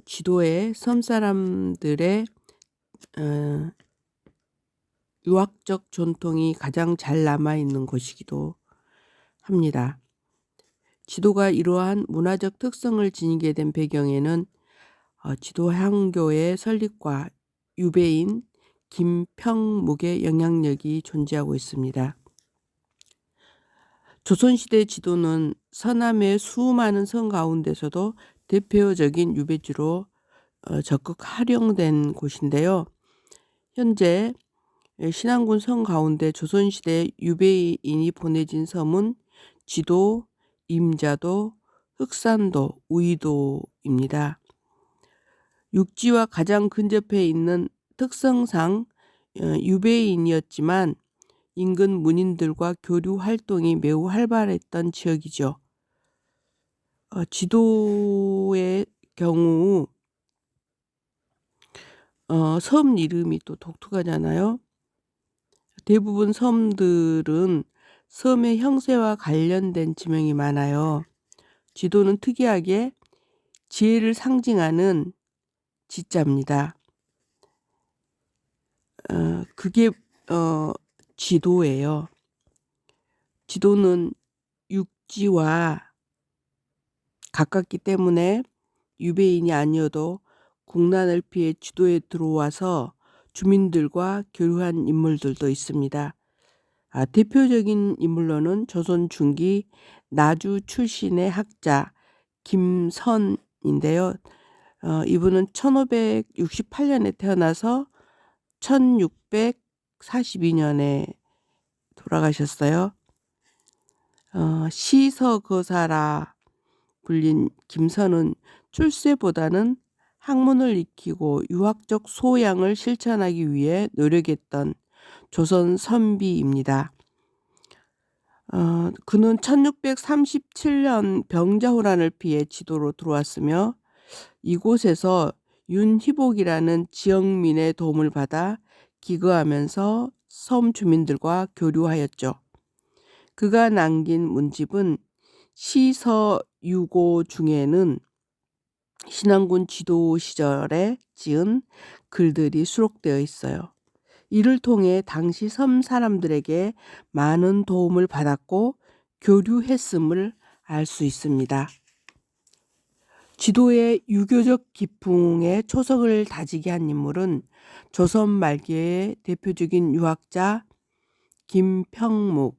지도에 섬 사람들의 어 유학적 전통이 가장 잘 남아 있는 곳이기도 합니다. 지도가 이러한 문화적 특성을 지니게 된 배경에는 지도 향교의 설립과 유배인 김평묵의 영향력이 존재하고 있습니다. 조선시대 지도는 서남의 수많은 성 가운데서도 대표적인 유배지로 적극 활용된 곳인데요. 현재 신안군 성 가운데 조선시대 유배인이 보내진 섬은 지도, 임자도, 흑산도, 우이도입니다. 육지와 가장 근접해 있는 특성상 유배인이었지만 인근 문인들과 교류 활동이 매우 활발했던 지역이죠. 지도의 경우 섬 이름이 또 독특하잖아요. 대부분 섬들은 섬의 형세와 관련된 지명이 많아요. 지도는 특이하게 지혜를 상징하는 지자입니다. 그게 지도예요. 지도는 육지와 가깝기 때문에 유배인이 아니어도 국난을 피해 지도에 들어와서 주민들과 교류한 인물들도 있습니다. 대표적인 인물로는 조선 중기 나주 출신의 학자 김선인데요. 이분은 1568년에 태어나서 1642년에 돌아가셨어요. 시서거사라 불린 김선은 출세보다는 학문을 익히고 유학적 소양을 실천하기 위해 노력했던 조선 선비입니다. 그는 1637년 병자호란을 피해 지도로 들어왔으며 이곳에서 윤희복이라는 지역민의 도움을 받아 기거하면서 섬 주민들과 교류하였죠. 그가 남긴 문집은 시서유고 중에는 신안군 지도 시절에 지은 글들이 수록되어 있어요. 이를 통해 당시 섬 사람들에게 많은 도움을 받았고 교류했음을 알 수 있습니다. 지도의 유교적 기풍에 초석을 다지게 한 인물은 조선 말기의 대표적인 유학자 김평묵.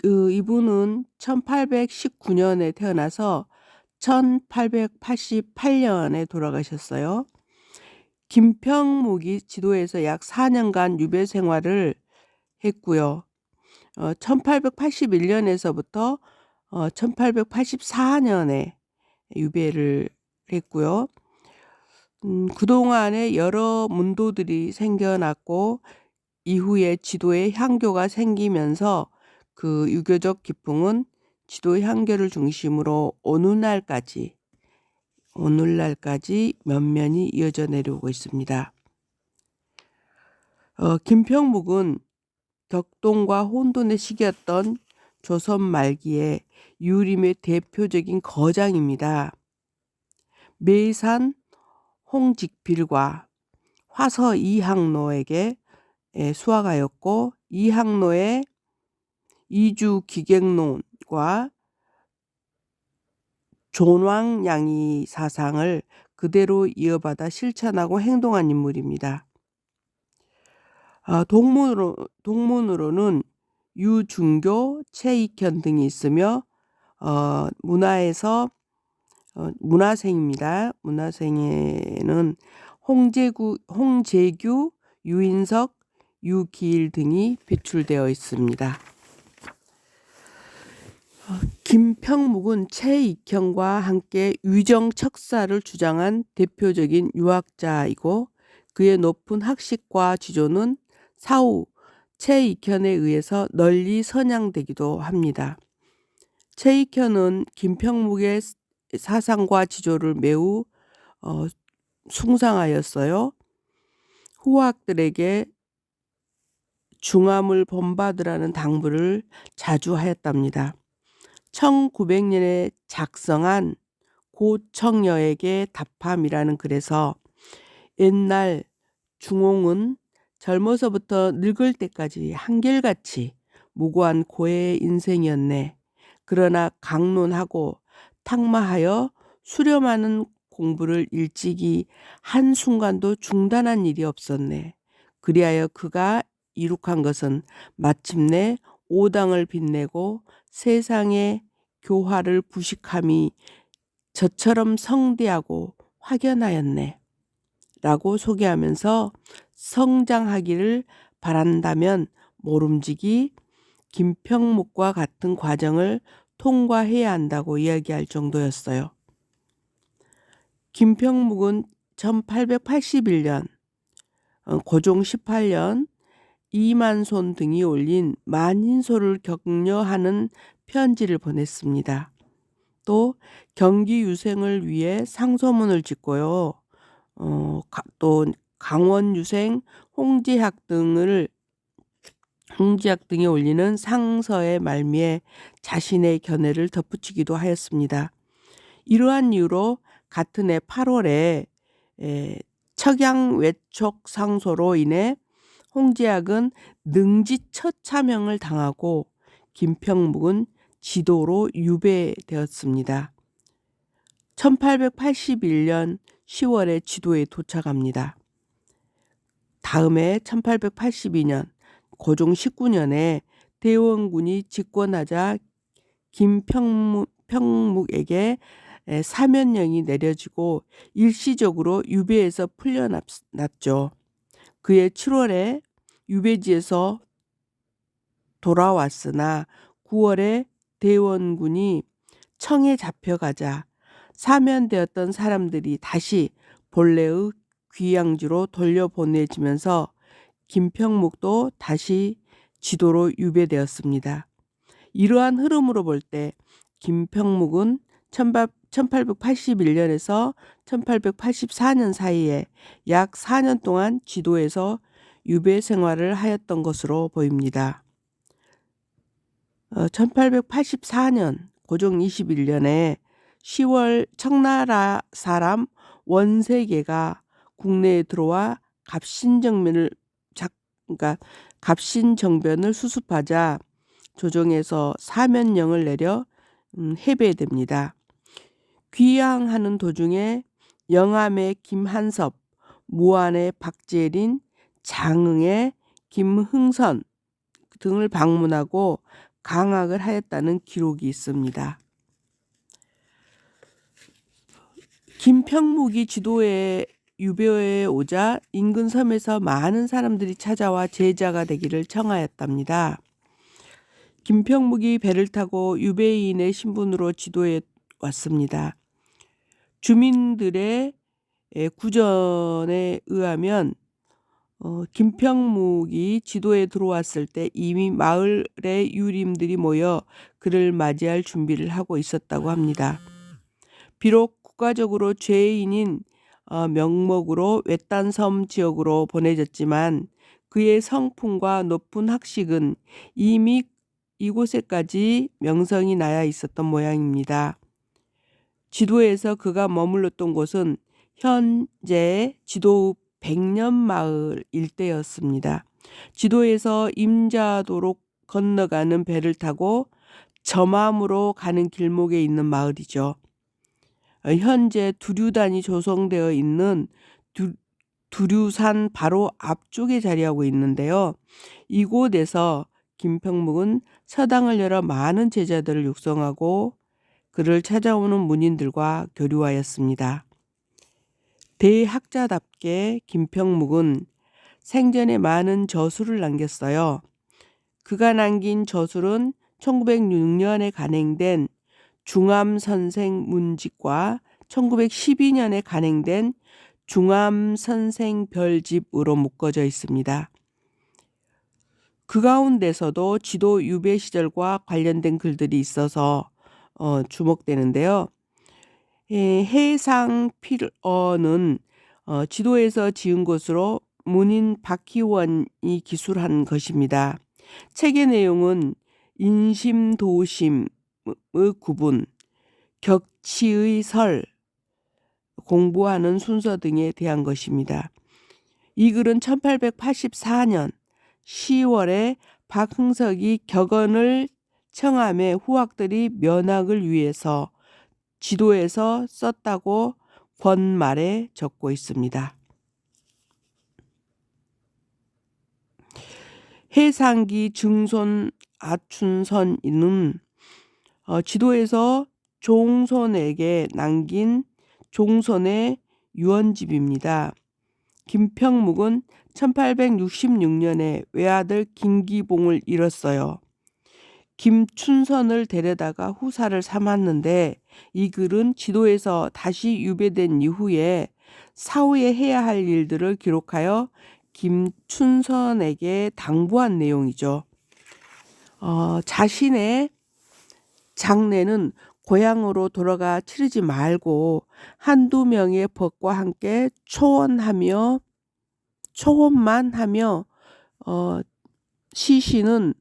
이분은 1819년에 태어나서 1888년에 돌아가셨어요. 김평묵이 지도에서 약 4년간 유배 생활을 했고요. 1881년에서부터 1884년에 유배를 했고요. 그동안에 여러 문도들이 생겨났고 이후에 지도에 향교가 생기면서 그 유교적 기풍은 지도 향교를 중심으로 오늘날까지 면면이 이어져 내려오고 있습니다. 김평묵은 격동과 혼돈의 시기였던 조선 말기에 유림의 대표적인 거장입니다. 매산 홍직필과 화서 이항로에게 수하가였고 이항로의 이주기객론과 존왕양이 사상을 그대로 이어받아 실천하고 행동한 인물입니다. 동문으로는 유중교, 최익현 등이 있으며 문화에서 문화생입니다. 문화생에는 홍재규, 유인석, 유기일 등이 배출되어 있습니다. 김평묵은 최익현과 함께 위정척사를 주장한 대표적인 유학자이고 그의 높은 학식과 지조는 사후 최익현에 의해서 널리 선양되기도 합니다. 최익현은 김평묵의 사상과 지조를 매우 숭상하였어요. 후학들에게 중함을 본받으라는 당부를 자주 하였답니다. 1900년에 작성한 고청여에게 답함이라는 글에서 옛날 중홍은 젊어서부터 늙을 때까지 한결같이 무고한 고의 인생이었네. 그러나 강론하고 탁마하여 수렴하는 공부를 일찍이 한순간도 중단한 일이 없었네. 그리하여 그가 이룩한 것은 마침내 오당을 빛내고 세상의 교화를 부식함이 저처럼 성대하고 확연하였네. 라고 소개하면서 성장하기를 바란다면 모름지기 김평묵과 같은 과정을 통과해야 한다고 이야기할 정도였어요. 김평묵은 1881년 고종 18년 이만손 등이 올린 만인소를 격려하는 편지를 보냈습니다. 또 경기 유생을 위해 상소문을 짓고요. 또 강원 유생 홍지학 등이 올리는 상서의 말미에 자신의 견해를 덧붙이기도 하였습니다. 이러한 이유로 같은 해 8월에 척양 외촉 상소로 인해 홍지학은 능지처참형을 당하고 김평묵은 지도로 유배되었습니다. 1881년 10월에 지도에 도착합니다. 다음해 1882년 고종 19년에 대원군이 집권하자 김평묵에게 사면령이 내려지고 일시적으로 유배에서 풀려났죠. 그해 7월에 유배지에서 돌아왔으나 9월에 대원군이 청에 잡혀가자 사면되었던 사람들이 다시 본래의 귀양지로 돌려보내지면서 김평묵도 다시 지도로 유배되었습니다. 이러한 흐름으로 볼 때 김평묵은 1881년에서 1884년 사이에 약 4년 동안 지도에서 유배 생활을 하였던 것으로 보입니다. 1884년 고종 21년에 10월 청나라 사람 원세계가 국내에 들어와 갑신정변을 수습하자 조정에서 사면령을 내려 해배됩니다. 귀양하는 도중에 영암의 김한섭, 무안의 박재린, 장흥의 김흥선 등을 방문하고 강학을 하였다는 기록이 있습니다. 김평묵이 지도에 유배에 오자 인근 섬에서 많은 사람들이 찾아와 제자가 되기를 청하였답니다. 김평묵이 배를 타고 유배인의 신분으로 지도에 왔습니다. 주민들의 구전에 의하면 김평묵이 지도에 들어왔을 때 이미 마을의 유림들이 모여 그를 맞이할 준비를 하고 있었다고 합니다. 비록 국가적으로 죄인인 명목으로 외딴섬 지역으로 보내졌지만 그의 성품과 높은 학식은 이미 이곳에까지 명성이 나야 있었던 모양입니다. 지도에서 그가 머물렀던 곳은 현재 지도 백년마을 일대였습니다. 지도에서 임자도로 건너가는 배를 타고 점암으로 가는 길목에 있는 마을이죠. 현재 두류단이 조성되어 있는 두류산 바로 앞쪽에 자리하고 있는데요. 이곳에서 김평묵은 서당을 열어 많은 제자들을 육성하고 그를 찾아오는 문인들과 교류하였습니다. 대학자답게 김평묵은 생전에 많은 저술을 남겼어요. 그가 남긴 저술은 1906년에 간행된 중암선생 문집과 1912년에 간행된 중암선생 별집으로 묶어져 있습니다. 그 가운데서도 지도 유배 시절과 관련된 글들이 있어서 주목되는데요. 해상필어는 지도에서 지은 것으로 문인 박희원이 기술한 것입니다. 책의 내용은 인심도심의 구분, 격치의 설, 공부하는 순서 등에 대한 것입니다. 이 글은 1884년 10월에 박흥석이 격언을 청함에 후학들이 면학을 위해서 지도에서 썼다고 권말에 적고 있습니다. 해상기 증손 아춘선이는 지도에서 종손에게 남긴 종손의 유언집입니다. 김평묵은 1866년에 외아들 김기봉을 잃었어요. 김춘선을 데려다가 후사를 삼았는데 이 글은 지도에서 다시 유배된 이후에 사후에 해야 할 일들을 기록하여 김춘선에게 당부한 내용이죠. 자신의 장례는 고향으로 돌아가 치르지 말고 한두 명의 벗과 함께 초원만 하며 시신은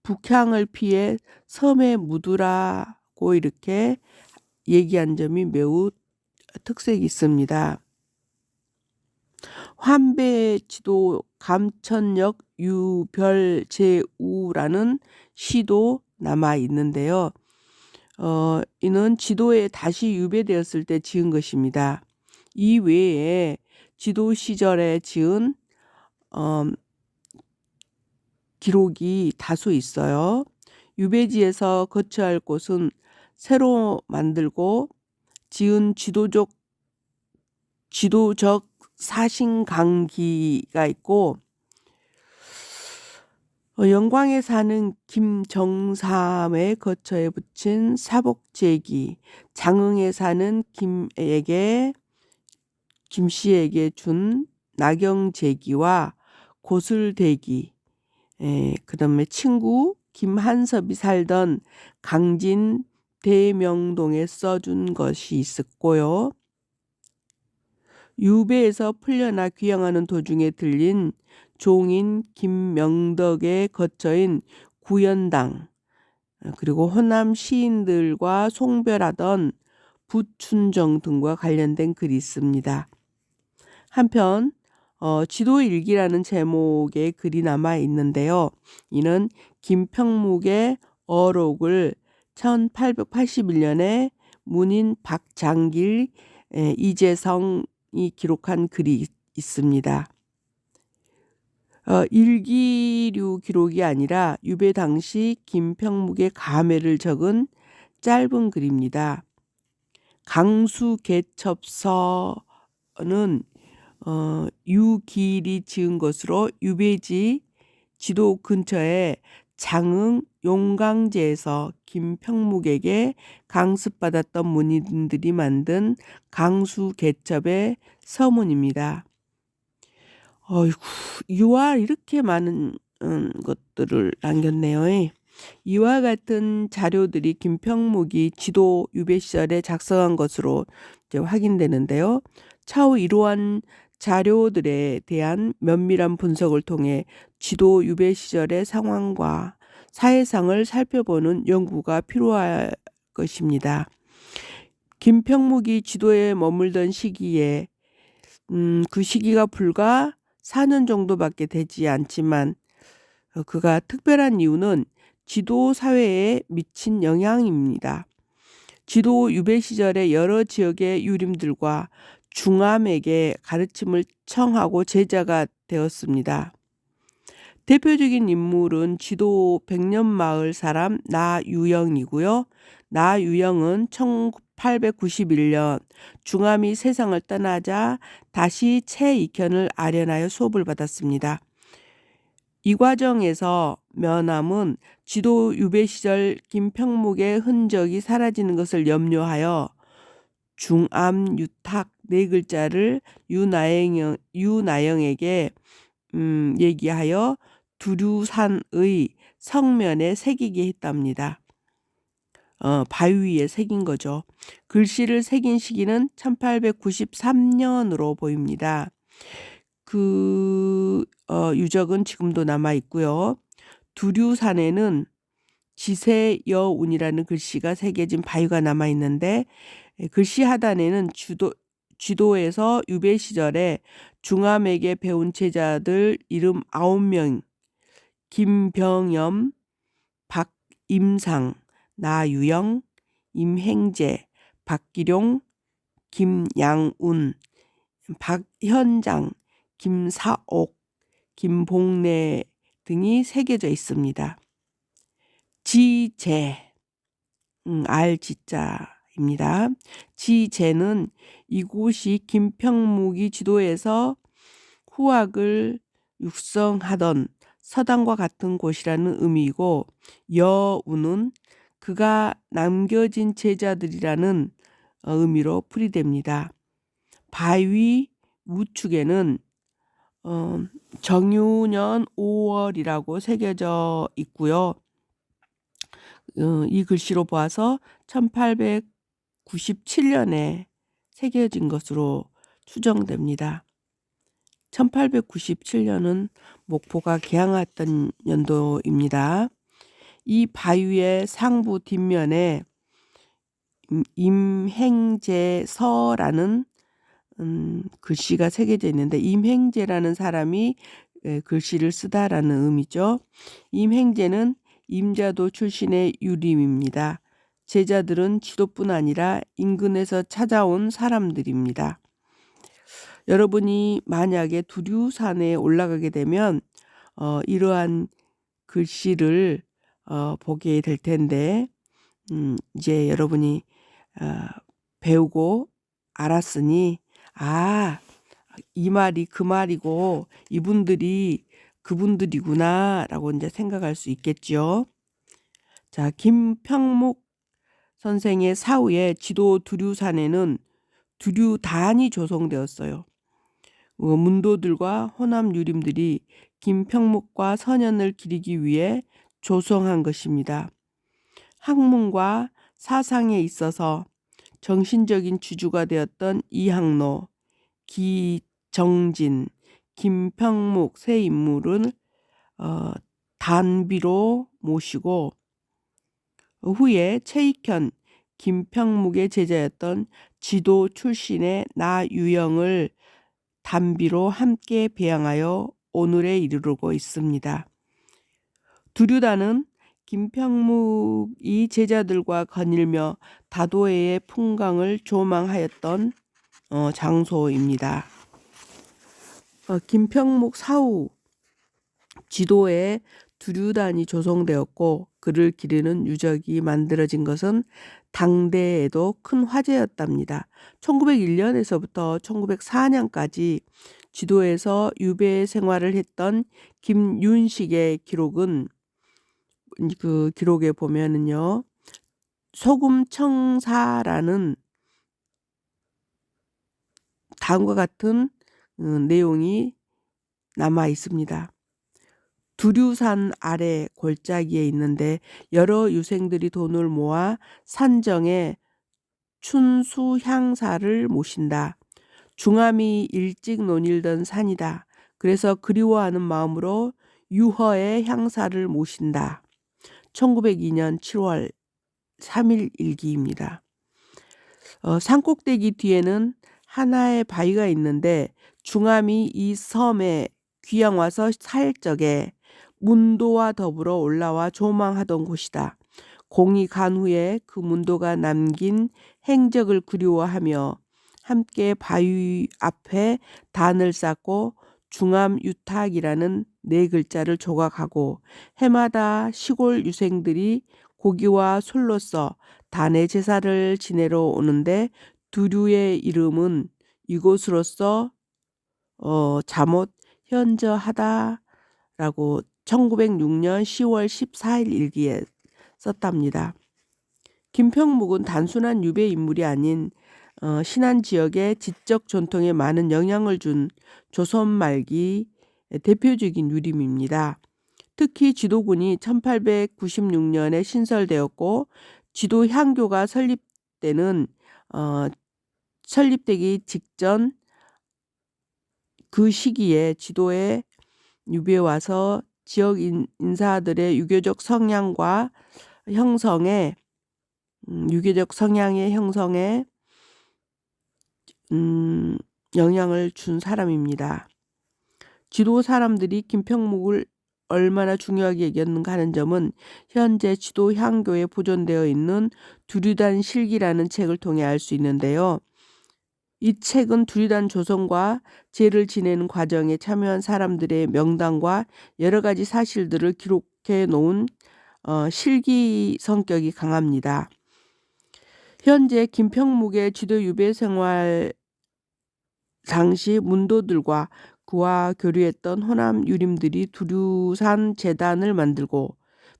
북향을 피해 섬에 묻으라고 이렇게 얘기한 점이 매우 특색이 있습니다. 환배지도 감천역 유별제우라는 시도 남아 있는데요. 이는 지도에 다시 유배되었을 때 지은 것입니다. 이 외에 지도 시절에 지은 기록이 다수 있어요. 유배지에서 거처할 곳은 새로 만들고 지은 지도적 사신강기가 있고, 영광에 사는 김정삼의 거처에 붙인 사복제기, 장흥에 사는 김씨에게 준 나경제기와 고슬대기, 그 다음에 친구 김한섭이 살던 강진 대명동에 써준 것이 있었고요. 유배에서 풀려나 귀향하는 도중에 들린 종인 김명덕의 거처인 구연당, 그리고 호남 시인들과 송별하던 부춘정 등과 관련된 글이 있습니다. 한편 지도일기라는 제목의 글이 남아 있는데요. 이는 김평묵의 어록을 1881년에 문인 박장길, 이재성이 기록한 글이 있습니다. 일기류 기록이 아니라 유배 당시 김평묵의 감회를 적은 짧은 글입니다. 강수개첩서는 유기일이 지은 것으로 유배지 지도 근처에 장흥 용강제에서 김평묵에게 강습받았던 문인들이 만든 강수개첩의 서문입니다. 어이구, 이와 이렇게 많은 것들을 남겼네요. 이와 같은 자료들이 김평묵이 지도 유배 시절에 작성한 것으로 이제 확인되는데요. 차후 이러한 자료들에 대한 면밀한 분석을 통해 지도 유배 시절의 상황과 사회상을 살펴보는 연구가 필요할 것입니다. 김평묵이 지도에 머물던 시기에 그 시기가 불과 4년 정도밖에 되지 않지만 그가 특별한 이유는 지도 사회에 미친 영향입니다. 지도 유배 시절에 여러 지역의 유림들과 중암에게 가르침을 청하고 제자가 되었습니다. 대표적인 인물은 지도 백년마을 사람 나유영이고요. 나유영은 1891년 중암이 세상을 떠나자 다시 채익현을 아련하여 수업을 받았습니다. 이 과정에서 면함은 지도 유배 시절 김평묵의 흔적이 사라지는 것을 염려하여 중암 유탁 네 글자를 유나영에게 얘기하여 두류산의 성면에 새기게 했답니다. 바위 위에 새긴 거죠. 글씨를 새긴 시기는 1893년으로 보입니다. 그 유적은 지금도 남아 있고요. 두류산에는 지세여운이라는 글씨가 새겨진 바위가 남아 있는데 글씨 하단에는 쥐도에서 유배 시절에 중암에게 배운 제자들 이름 9명, 김병염, 박임상, 나유영, 임행제, 박기룡, 김양운, 박현장, 김사옥, 김봉래 등이 새겨져 있습니다. 지제, 알지자입니다. 지제는 이곳이 김평묵이 지도에서 후학을 육성하던 서당과 같은 곳이라는 의미이고, 여우는 그가 남겨진 제자들이라는 의미로 풀이됩니다. 바위 우측에는 정유년 5월이라고 새겨져 있고요. 이 글씨로 보아서 1897년에 새겨진 것으로 추정됩니다. 1897년은 목포가 개항했던 연도입니다. 이 바위의 상부 뒷면에 임행제서라는 글씨가 새겨져 있는데, 임행제라는 사람이 글씨를 쓰다라는 의미죠. 임행제는 임자도 출신의 유림입니다. 제자들은 지도뿐 아니라 인근에서 찾아온 사람들입니다. 여러분이 만약에 두류산에 올라가게 되면 이러한 글씨를 보게 될 텐데, 이제 여러분이 배우고 알았으니 이 말이 그 말이고 이분들이 그분들이구나 라고 이제 생각할 수 있겠죠. 자, 김평묵 선생의 사후에 지도 두류산에는 두류단이 조성되었어요. 문도들과 호남 유림들이 김평묵과 선연을 기리기 위해 조성한 것입니다. 학문과 사상에 있어서 정신적인 주주가 되었던 이항로, 기정진, 김평묵 세 인물은 단비로 모시고, 후에 최익현, 김평묵의 제자였던 지도 출신의 나유영을 단비로 함께 배양하여 오늘에 이르르고 있습니다. 두류단은 김평묵이 제자들과 거닐며 다도해의 풍광을 조망하였던 장소입니다. 김평묵 사후 지도에 두류단이 조성되었고 그를 기리는 유적이 만들어진 것은 당대에도 큰 화제였답니다. 1901년에서부터 1904년까지 지도에서 유배 생활을 했던 김윤식의 기록은, 그 기록에 보면은요, 소금청사라는 다음과 같은 내용이 남아 있습니다. 두류산 아래 골짜기에 있는데 여러 유생들이 돈을 모아 산정에 춘수향사를 모신다. 중암이 일찍 논일던 산이다. 그래서 그리워하는 마음으로 유허의 향사를 모신다. 1902년 7월 3일 일기입니다. 산꼭대기 뒤에는 하나의 바위가 있는데 중암이 이 섬에 귀양 와서 살 적에 문도와 더불어 올라와 조망하던 곳이다. 공이 간 후에 그 문도가 남긴 행적을 그리워하며 함께 바위 앞에 단을 쌓고 중암유탁이라는 4글자를 조각하고 해마다 시골 유생들이 고기와 술로써 단의 제사를 지내러 오는데 두류의 이름은 이곳으로서 잠옷 현저하다라고 1906년 10월 14일 일기에 썼답니다. 김평묵은 단순한 유배 인물이 아닌 신안 지역의 지적 전통에 많은 영향을 준 조선 말기 대표적인 유림입니다. 특히 지도군이 1896년에 신설되었고 지도 향교가 설립되기 직전 그 시기에 지도에 유배 와서 지역 인사들의 유교적 성향의 형성에 영향을 준 사람입니다. 지도 사람들이 김평묵을 얼마나 중요하게 여겼는가 하는 점은 현재 지도 향교에 보존되어 있는 두류단 실기라는 책을 통해 알 수 있는데요. 이 책은 두류단 조성과 제를 지내는 과정에 참여한 사람들의 명단과 여러 가지 사실들을 기록해 놓은 실기 성격이 강합니다. 현재 김평묵의 지도 유배 생활 당시 문도들과 그와 교류했던 호남 유림들이 두류산 재단을 만들고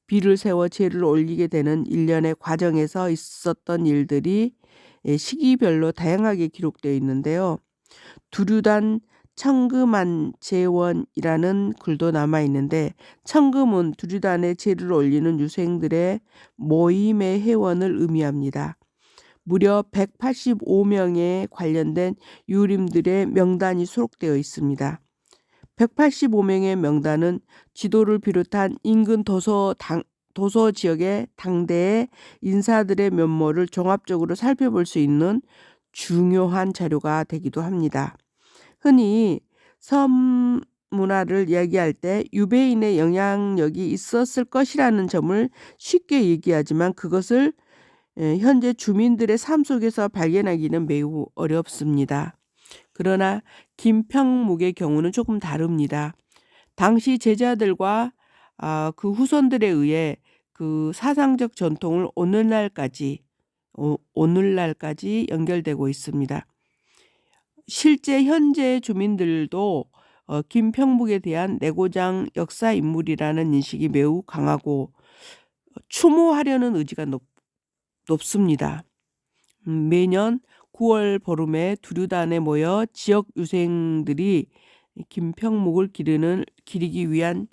비를 세워 제를 올리게 되는 일련의 과정에서 있었던 일들이 시기별로 다양하게 기록되어 있는데요. 두류단 청금만재원이라는 글도 남아있는데, 청금은 두류단에 제를 올리는 유생들의 모임의 회원을 의미합니다. 무려 185명에 관련된 유림들의 명단이 수록되어 있습니다. 185명의 명단은 지도를 비롯한 인근 도서 지역의 당대의 인사들의 면모를 종합적으로 살펴볼 수 있는 중요한 자료가 되기도 합니다. 흔히 섬 문화를 이야기할 때 유배인의 영향력이 있었을 것이라는 점을 쉽게 얘기하지만 그것을 현재 주민들의 삶 속에서 발견하기는 매우 어렵습니다. 그러나 김평묵의 경우는 조금 다릅니다. 당시 제자들과 그 후손들에 의해 그 사상적 전통을 오늘날까지 연결되고 있습니다. 실제 현재 주민들도 김평묵에 대한 내고장 역사 인물이라는 인식이 매우 강하고 추모하려는 의지가 높습니다. 매년 9월 보름에 두류단에 모여 지역 유생들이 김평묵을 기리기 위한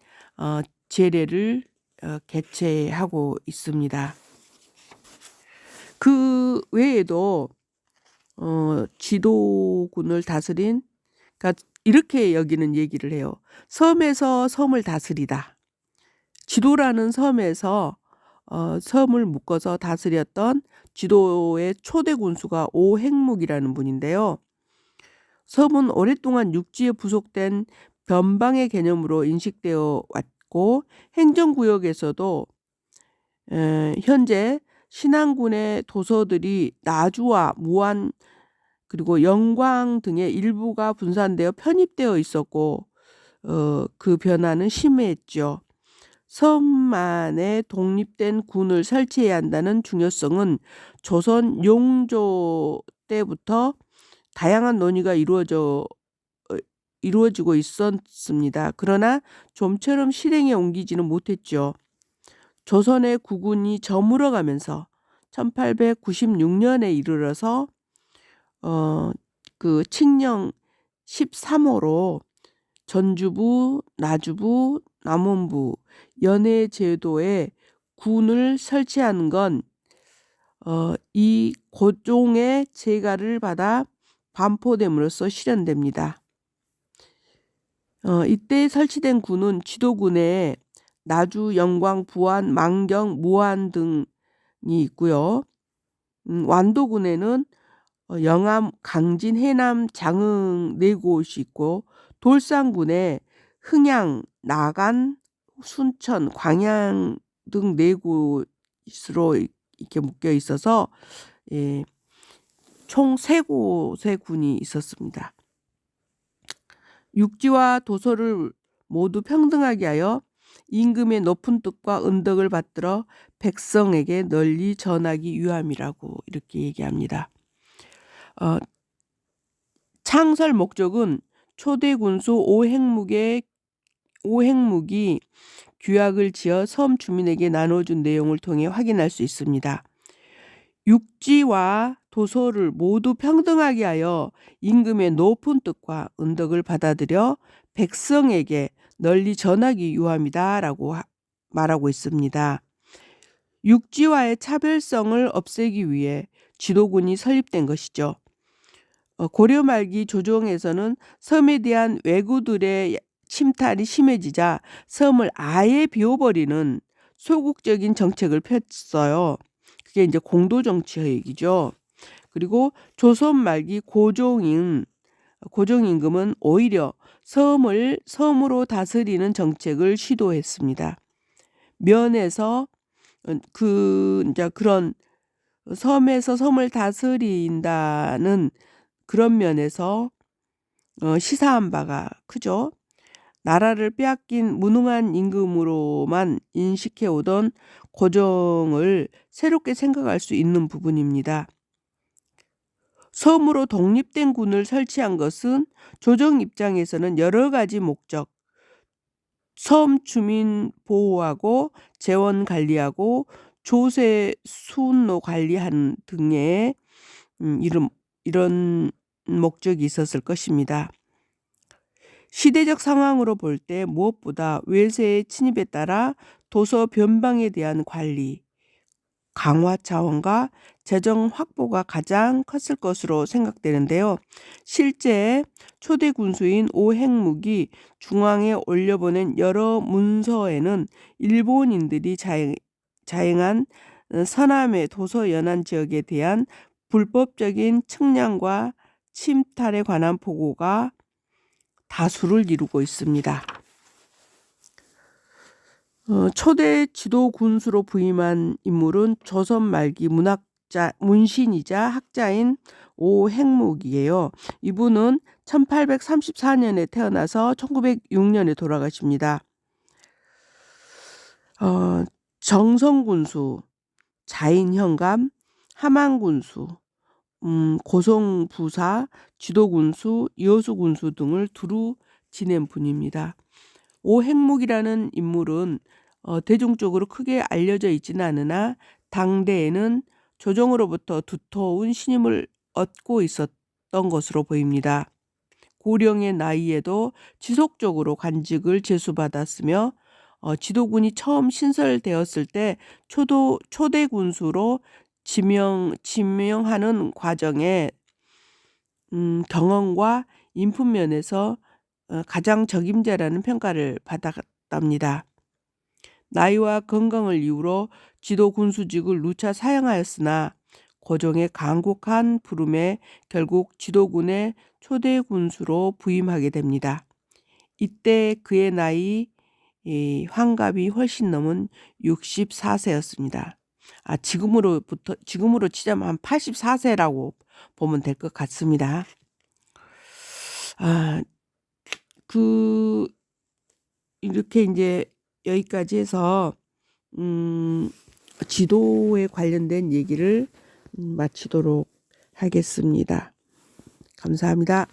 제례를 개최하고 있습니다. 그 외에도 지도군을 다스린, 그러니까 이렇게 여기는 얘기를 해요. 섬에서 섬을 다스리다. 지도라는 섬에서 섬을 묶어서 다스렸던 지도의 초대 군수가 오행묵이라는 분인데요. 섬은 오랫동안 육지에 부속된 변방의 개념으로 인식되어 왔고 행정구역에서도 현재 신안군의 도서들이 나주와 무안 그리고 영광 등의 일부가 분산되어 편입되어 있었고 그 변화는 심했죠. 섬만에 독립된 군을 설치해야 한다는 중요성은 조선 용조 때부터 다양한 논의가 이루어지고 있었습니다. 그러나 좀처럼 실행에 옮기지는 못했죠. 조선의 국군이 저물어가면서 1896년에 이르러서 그 칙령 13호로 전주부, 나주부, 남원부, 연해제도에 군을 설치하는 건 이 고종의 재가를 받아 반포됨으로써 실현됩니다. 이때 설치된 군은 지도군에 나주, 영광, 부안, 만경, 무안 등이 있고요. 완도군에는 영암, 강진, 해남, 장흥 4곳이 있고 돌산군에 흥양, 나간, 순천, 광양 등 4곳으로 이렇게 묶여 있어서 총 3곳의 군이 있었습니다. 육지와 도서를 모두 평등하게 하여 임금의 높은 뜻과 은덕을 받들어 백성에게 널리 전하기 위함이라고 이렇게 얘기합니다. 창설 목적은 초대 군수 오행묵이 규약을 지어 섬 주민에게 나눠준 내용을 통해 확인할 수 있습니다. 육지와 도서를 모두 평등하게 하여 임금의 높은 뜻과 은덕을 받아들여 백성에게 널리 전하기 위함이다라고 말하고 있습니다. 육지와의 차별성을 없애기 위해 지도군이 설립된 것이죠. 고려 말기 조정에서는 섬에 대한 왜구들의 침탈이 심해지자 섬을 아예 비워버리는 소극적인 정책을 폈어요. 그게 이제 공도정치 얘기죠. 그리고 조선 말기 고종임금은 오히려 섬으로 다스리는 정책을 시도했습니다. 면에서 이제 그런 섬에서 섬을 다스린다는 그런 면에서 시사한 바가 크죠. 나라를 빼앗긴 무능한 임금으로만 인식해오던 고종을 새롭게 생각할 수 있는 부분입니다. 섬으로 독립된 군을 설치한 것은 조정 입장에서는 여러 가지 목적, 섬 주민 보호하고 재원 관리하고 조세 수운로 관리하는 등의 이런 목적이 있었을 것입니다. 시대적 상황으로 볼 때 무엇보다 외세의 침입에 따라 도서 변방에 대한 관리, 강화 차원과 재정 확보가 가장 컸을 것으로 생각되는데요. 실제 초대 군수인 오행묵이 중앙에 올려보낸 여러 문서에는 일본인들이 자행한 서남의 도서 연안 지역에 대한 불법적인 측량과 침탈에 관한 보고가 다수를 이루고 있습니다. 초대 지도 군수로 부임한 인물은 조선 말기 문신이자 학자인 오행묵이에요. 이분은 1834년에 태어나서 1906년에 돌아가십니다. 정성군수, 자인현감, 함안군수, 고성부사, 지도군수, 여수군수 등을 두루 지낸 분입니다. 오행묵이라는 인물은 대중적으로 크게 알려져 있지는 않으나 당대에는 조정으로부터 두터운 신임을 얻고 있었던 것으로 보입니다. 고령의 나이에도 지속적으로 관직을 제수받았으며 지도군이 처음 신설되었을 때 초대 군수로 지명하는 과정에 경험과 인품 면에서 가장 적임자라는 평가를 받았답니다. 나이와 건강을 이유로 지도 군수직을 누차 사양하였으나 고종의 간곡한 부름에 결국 지도군의 초대 군수로 부임하게 됩니다. 이때 그의 나이 환갑이 훨씬 넘은 64세였습니다. 지금으로 치자면 한 84세라고 보면 될 것 같습니다. 이렇게 이제 여기까지 해서 지도에 관련된 얘기를 마치도록 하겠습니다. 감사합니다.